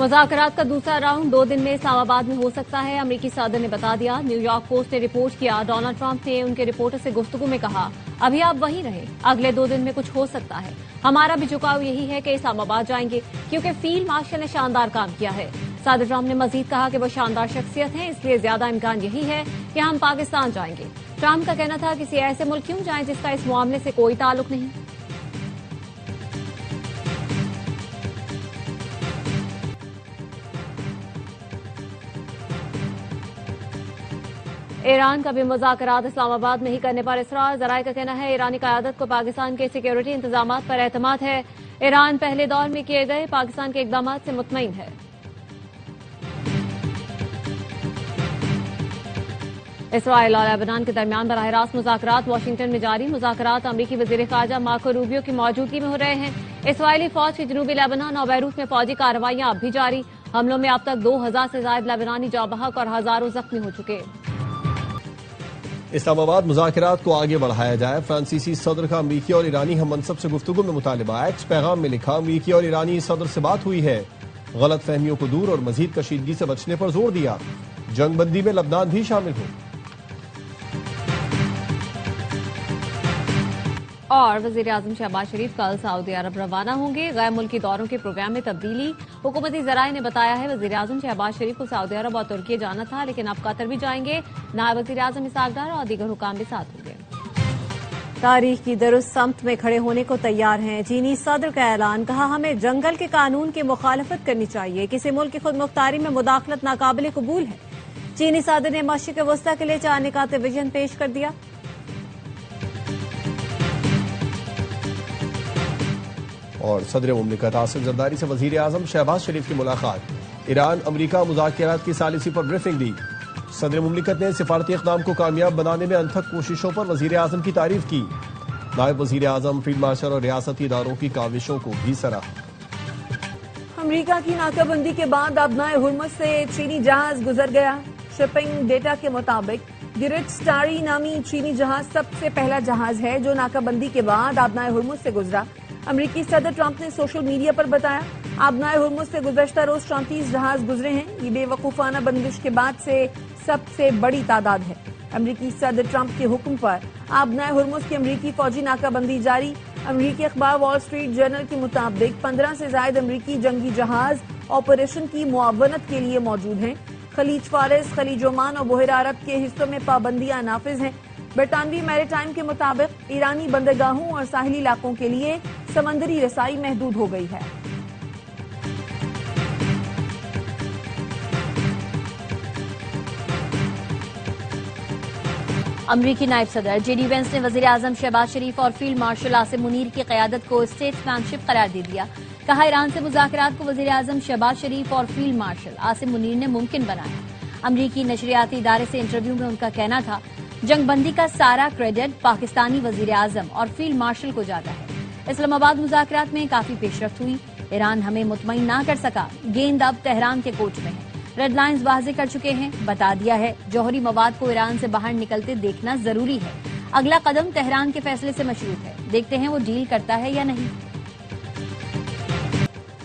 مذاکرات کا دوسرا راؤنڈ 2 دن میں اسلام آباد میں ہو سکتا ہے، امریکی صدر نے بتا دیا۔ نیو یارک پوسٹ نے رپورٹ کیا، ڈونلڈ ٹرمپ نے ان کے رپورٹر سے گفتگو میں کہا ابھی آپ وہیں رہیں، اگلے 2 دن میں کچھ ہو سکتا ہے، ہمارا بھی جھکاؤ یہی ہے کہ اسلام آباد جائیں گے کیونکہ فیلڈ مارشل نے شاندار کام کیا ہے۔ صدر ٹرمپ نے مزید کہا کہ وہ شاندار شخصیت ہیں، اس لیے زیادہ امکان یہی ہے کہ ہم پاکستان جائیں گے۔ ٹرمپ کا کہنا تھا کسی ایسے ملک کیوں جائیں جس کا اس معاملے سے کوئی تعلق نہیں۔ ایران کا بھی مذاکرات اسلام آباد میں ہی کرنے پر اصرار، ذرائع کا کہنا ہے ایرانی قیادت کو پاکستان کے سیکیورٹی انتظامات پر اعتماد ہے، ایران پہلے دور میں کیے گئے پاکستان کے اقدامات سے مطمئن ہے۔ اسرائیل اور لیبنان کے درمیان براہ راست مذاکرات واشنگٹن میں جاری، مذاکرات امریکی وزیر خارجہ مارکو روبیو کی موجودگی میں ہو رہے ہیں۔ اسرائیلی فوج کی جنوبی لیبنان اور بیروت میں فوجی کارروائیاں اب بھی جاری، حملوں میں اب تک 2000 سے زائد لیبنانی جاں بحق اور ہزاروں زخمی ہو چکے۔ اسلام آباد مذاکرات کو آگے بڑھایا جائے، فرانسیسی صدر کا امریکی اور ایرانی ہم منصب سے گفتگو میں مطالبہ، ایکس پیغام میں لکھا امریکی اور ایرانی صدر سے بات ہوئی ہے، غلط فہمیوں کو دور اور مزید کشیدگی سے بچنے پر زور دیا، جنگ بندی میں لبنان بھی شامل ہو۔ اور وزیر اعظم شہباز شریف کل سعودی عرب روانہ ہوں گے، غیر ملکی دوروں کے پروگرام میں تبدیلی، حکومتی ذرائع نے بتایا ہے وزیر اعظم شہباز شریف کو سعودی عرب اور ترکی جانا تھا لیکن اب قطر بھی جائیں گے، نائب وزیر اعظم اسحاق ڈار اور دیگر حکام بھی ساتھ ہوں گے۔ تاریخ کی درست سمت میں کھڑے ہونے کو تیار ہیں، چینی صدر کا اعلان، کہا ہمیں جنگل کے قانون کی مخالفت کرنی چاہیے، کسی ملک کی خود مختاری میں مداخلت ناقابل قبول ہے۔ چینی صدر نے مشرق وسطی کے لیے 4 نکات ویژن پیش کر دیا۔ اور صدر مملکت آصف زرداری سے وزیر اعظم شہباز شریف کی ملاقات، ایران امریکہ مذاکرات کی ثالثی پر بریفنگ دی، صدر مملکت نے سفارتی اقدام کو کامیاب بنانے میں انتھک کوششوں پر وزیر اعظم کی تعریف کی، نائب وزیر اعظم فیلڈ مارشل اور ریاستی اداروں کی کاوشوں کو بھی سراہا۔ امریکہ کی ناکہ بندی کے بعد آبنائے ہرمز سے چینی جہاز گزر گیا، شپنگ ڈیٹا کے مطابق دی ریڈ سٹاری نامی چینی جہاز سب سے پہلا جہاز ہے جو ناکہ بندی کے بعد آبنائے ہرمز سے گزرا۔ امریکی صدر ٹرمپ نے سوشل میڈیا پر بتایا آبنائے ہرمز سے گزشتہ روز 34 جہاز گزرے ہیں، یہ بے وقوفانہ بندش کے بعد سے سب سے بڑی تعداد ہے۔ امریکی صدر ٹرمپ کے حکم پر آبنائے ہرمز کی امریکی فوجی ناکہ بندی جاری، امریکی اخبار وال اسٹریٹ جرنل کے مطابق 15 سے زائد امریکی جنگی جہاز آپریشن کی معاونت کے لیے موجود ہیں۔ خلیج فارس، خلیج عمان اور بحیرہ عرب کے حصوں میں پابندیاں نافذ ہیں۔ برطانوی میری ٹائم کے مطابق ایرانی بندرگاہوں اور ساحلی علاقوں کے لیے سمندری رسائی محدود ہو گئی ہے۔ امریکی نائب صدر جے ڈی وینس نے وزیر اعظم شہباز شریف اور فیلڈ مارشل آصم منیر کی قیادت کو اسٹیٹس مین شپ قرار دے دیا، کہا ایران سے مذاکرات کو وزیر اعظم شہباز شریف اور فیلڈ مارشل آصم منیر نے ممکن بنایا۔ امریکی نشریاتی ادارے سے انٹرویو میں ان کا کہنا تھا جنگ بندی کا سارا کریڈٹ پاکستانی وزیر اعظم اور فیلڈ مارشل کو جاتا ہے۔ اسلام آباد مذاکرات میں کافی پیش رفت ہوئی، ایران ہمیں مطمئن نہ کر سکا، گیند اب تہران کے کوچ میں ہے، ریڈ لائنز واضح کر چکے ہیں، بتا دیا ہے جوہری مواد کو ایران سے باہر نکلتے دیکھنا ضروری ہے، اگلا قدم تہران کے فیصلے سے مشروط ہے، دیکھتے ہیں وہ ڈیل کرتا ہے یا نہیں۔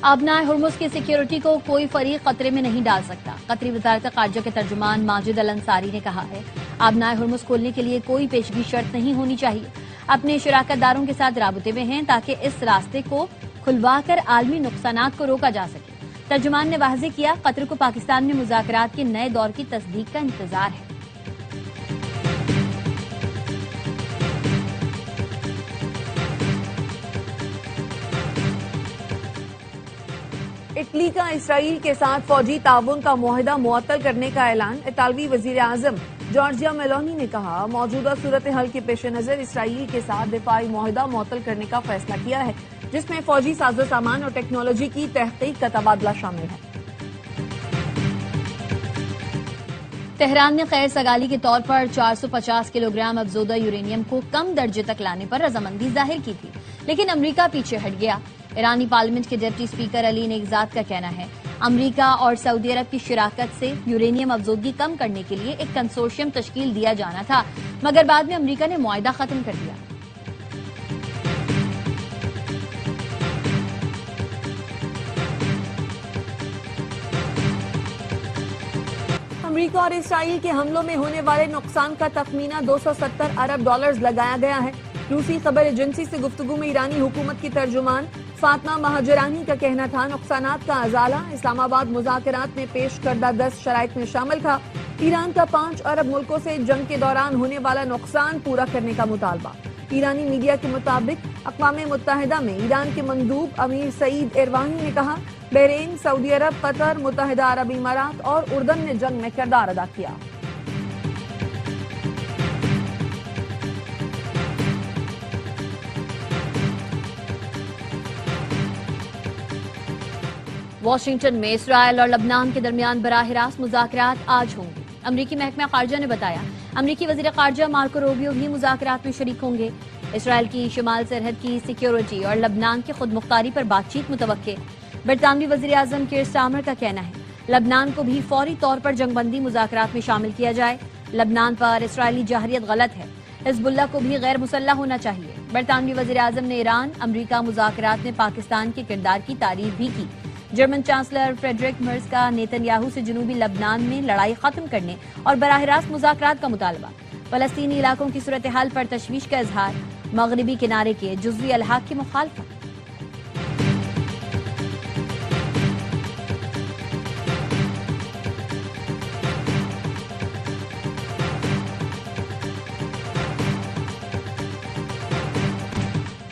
آبنائے ہرمز کی سیکیورٹی کو کوئی فریق خطرے میں نہیں ڈال سکتا، قطری وزارت خارجہ کے ترجمان ماجد الانصاری نے کہا ہے آبنائے ہرمز کھولنے کے لیے کوئی پیشگی شرط نہیں ہونی چاہیے، اپنے شراکت داروں کے ساتھ رابطے میں ہیں تاکہ اس راستے کو کھلوا کر عالمی نقصانات کو روکا جا سکے۔ ترجمان نے واضح کیا قطر کو پاکستان میں مذاکرات کے نئے دور کی تصدیق کا انتظار ہے۔ اٹلی کا اسرائیل کے ساتھ فوجی تعاون کا معاہدہ معطل کرنے کا اعلان، اطالوی وزیر اعظم جارجیا میلونی نے کہا موجودہ صورتحال کے پیش نظر اسرائیل کے ساتھ دفاعی معاہدہ معطل کرنے کا فیصلہ کیا ہے جس میں فوجی ساز و سامان اور ٹیکنالوجی کی تحقیق کا تبادلہ شامل ہے۔ تہران نے خیر سگالی کے طور پر 450 کلو گرام افزودہ یورینیم کو کم درجے تک لانے پر رضامندی ظاہر کی تھی، لیکن امریکہ پیچھے ہٹ گیا۔ ایرانی پارلیمنٹ کے ڈپٹی اسپیکر علی نگزاد کا کہنا ہے امریکہ اور سعودی عرب کی شراکت سے یورینیم افزودگی کم کرنے کے لیے ایک کنسورشیم تشکیل دیا جانا تھا، مگر بعد میں امریکہ نے معاہدہ ختم کر دیا۔ امریکہ اور اسرائیل کے حملوں میں ہونے والے نقصان کا تخمینہ 270 ارب ڈالرز لگایا گیا ہے۔ روسی خبر ایجنسی سے گفتگو میں ایرانی حکومت کی ترجمان فاطمہ مہاجرانی کا کہنا تھا نقصانات کا ازالہ اسلام آباد مذاکرات میں پیش کردہ 10 شرائط میں شامل تھا۔ ایران کا 5 ارب ملکوں سے جنگ کے دوران ہونے والا نقصان پورا کرنے کا مطالبہ۔ ایرانی میڈیا کے مطابق اقوام متحدہ میں ایران کے مندوب امیر سعید ایروانی نے کہا بحرین، سعودی عرب، قطر، متحدہ عرب امارات اور اردن نے جنگ میں کردار ادا کیا۔ واشنگٹن میں اسرائیل اور لبنان کے درمیان براہ راست مذاکرات آج ہوں گے۔ امریکی محکمہ خارجہ نے بتایا امریکی وزیر خارجہ مارکو روبیو بھی مذاکرات میں شریک ہوں گے۔ اسرائیل کی شمال سرحد کی سیکیورٹی اور لبنان کی خود مختاری پر بات چیت متوقع۔ برطانوی وزیر اعظم کیر سٹارمر کا کہنا ہے لبنان کو بھی فوری طور پر جنگ بندی مذاکرات میں شامل کیا جائے۔ لبنان پر اسرائیلی جارحیت غلط ہے، حزب اللہ کو بھی غیر مسلح ہونا چاہیے۔ برطانوی وزیر اعظم نے ایران امریکہ مذاکرات میں پاکستان کے کردار کی تعریف بھی کی۔ جرمن چانسلر فریڈرک مرز کا نیتن یاہو سے جنوبی لبنان میں لڑائی ختم کرنے اور براہ راست مذاکرات کا مطالبہ۔ فلسطینی علاقوں کی صورتحال پر تشویش کا اظہار، مغربی کنارے کے جزوی الحاق کی مخالفت۔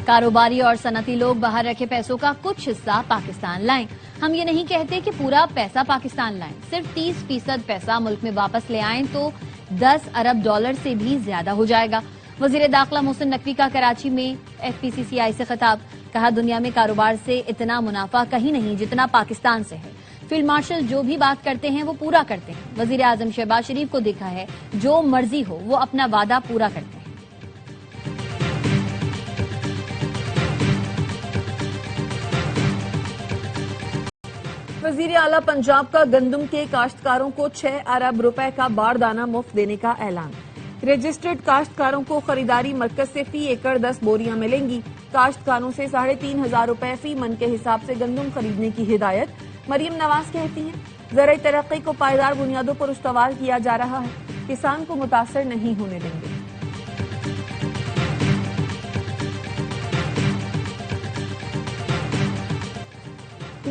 کاروباری اور صنعتی لوگ باہر رکھے پیسوں کا کچھ حصہ پاکستان لائیں۔ ہم یہ نہیں کہتے کہ پورا پیسہ پاکستان لائیں، صرف 30% پیسہ ملک میں واپس لے آئیں تو 10 ارب ڈالر سے بھی زیادہ ہو جائے گا۔ وزیر داخلہ محسن نقوی کا کراچی میں ایف پی سی سی آئی سے خطاب، کہا دنیا میں کاروبار سے اتنا منافع کہیں نہیں جتنا پاکستان سے ہے۔ فیلڈ مارشل جو بھی بات کرتے ہیں وہ پورا کرتے ہیں۔ وزیر اعظم شہباز شریف کو دیکھا ہے جو مرضی ہو وہ اپنا وعدہ پورا کرتے ہیں۔ وزیر اعلیٰ پنجاب کا گندم کے کاشتکاروں کو 6 ارب روپے کا باردانہ مفت دینے کا اعلان۔ رجسٹرڈ کاشتکاروں کو خریداری مرکز سے فی ایکڑ 10 بوریاں ملیں گی۔ کاشتکاروں سے 3,500 روپے فی من کے حساب سے گندم خریدنے کی ہدایت۔ مریم نواز کہتی ہیں زرعی ترقی کو پائیدار بنیادوں پر استوار کیا جا رہا ہے، کسان کو متاثر نہیں ہونے دیں گے۔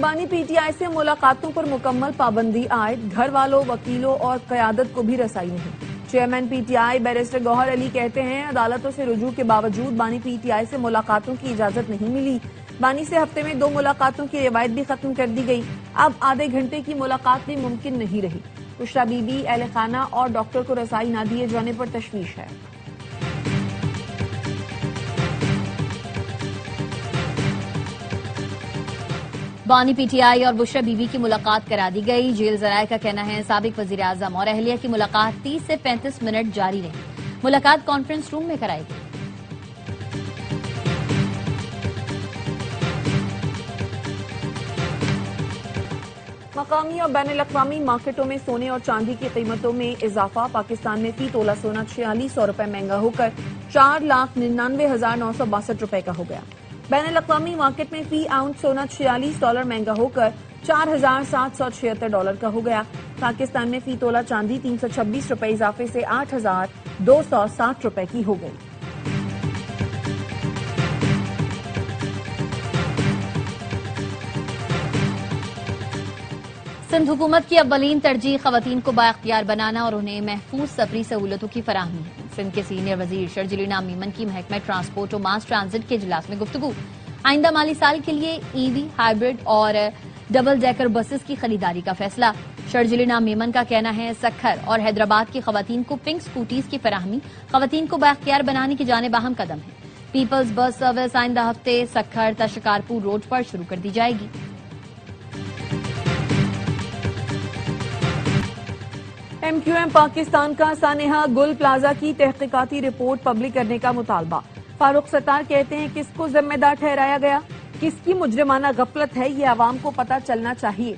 بانی پی ٹی آئی سے ملاقاتوں پر مکمل پابندی عائد، گھر والوں، وکیلوں اور قیادت کو بھی رسائی نہیں۔ چیئرمین پی ٹی آئی بیرسٹر گوہر علی کہتے ہیں عدالتوں سے رجوع کے باوجود بانی پی ٹی آئی سے ملاقاتوں کی اجازت نہیں ملی۔ بانی سے ہفتے میں 2 ملاقاتوں کی روایت بھی ختم کر دی گئی، اب آدھے گھنٹے کی ملاقات بھی ممکن نہیں رہی۔ بشریٰ بی بی، اہل خانہ اور ڈاکٹر کو رسائی نہ دیے جانے پر تشویش ہے۔ بانی پی ٹی آئی اور بشریٰ بی بی کی ملاقات کرا دی گئی۔ جیل ذرائع کا کہنا ہے سابق وزیر اعظم اور اہلیہ کی ملاقات 30 سے 35 منٹ جاری رہی۔ ملاقات کانفرنس روم میں کرائی گئی۔ مقامی اور بین الاقوامی مارکیٹوں میں سونے اور چاندی کی قیمتوں میں اضافہ۔ پاکستان میں فی تولہ سونا 4600 روپے مہنگا ہو کر 4,99,962 روپے کا ہو گیا۔ بین الاقوامی مارکیٹ میں فی آؤنس سونا $46 مہنگا ہو کر 4,776 ڈالر کا ہو گیا۔ پاکستان میں فی تولہ چاندی 326 روپے اضافے سے 8,260 روپے کی ہو گئی۔ سندھ حکومت کی اولین ترجیح خواتین کو بااختیار بنانا اور انہیں محفوظ سفری سہولتوں کی فراہمی ہے۔ سندھ کے سینئر وزیر شرجیل انعام میمن کی محکمہ ٹرانسپورٹ و ماس ٹرانزٹ کے اجلاس میں گفتگو۔ آئندہ مالی سال کے لیے ای وی، ہائبرڈ اور ڈبل ڈیکر بسز کی خریداری کا فیصلہ۔ شرجیل انعام میمن کا کہنا ہے سکھر اور حیدرآباد کی خواتین کو پنک سکوٹیز کی فراہمی خواتین کو بااختیار بنانے کی جانب اہم قدم ہے۔ پیپلز بس سروس آئندہ ہفتے سکھر تا شکارپور روڈ پر شروع کر دی جائے گی۔ ایم کیو ایم پاکستان کا سانحہ گل پلازا کی تحقیقاتی رپورٹ پبلک کرنے کا مطالبہ۔ فاروق ستار کہتے ہیں کس کو ذمہ دار ٹھہرایا گیا، کس کی مجرمانہ غفلت ہے، یہ عوام کو پتہ چلنا چاہیے۔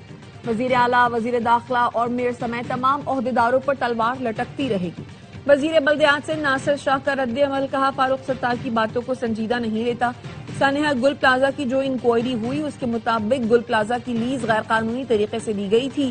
وزیر اعلیٰ، وزیر داخلہ اور میئر سمیت تمام عہدیداروں پر تلوار لٹکتی رہے گی۔ وزیر بلدیات سے ناصر شاہ کا رد عمل، کہا فاروق ستار کی باتوں کو سنجیدہ نہیں لیتا۔ سانحہ گل پلازا کی جو انکوائری ہوئی اس کے مطابق گل پلازا کی لیز غیر قانونی طریقے سے دی گئی تھی۔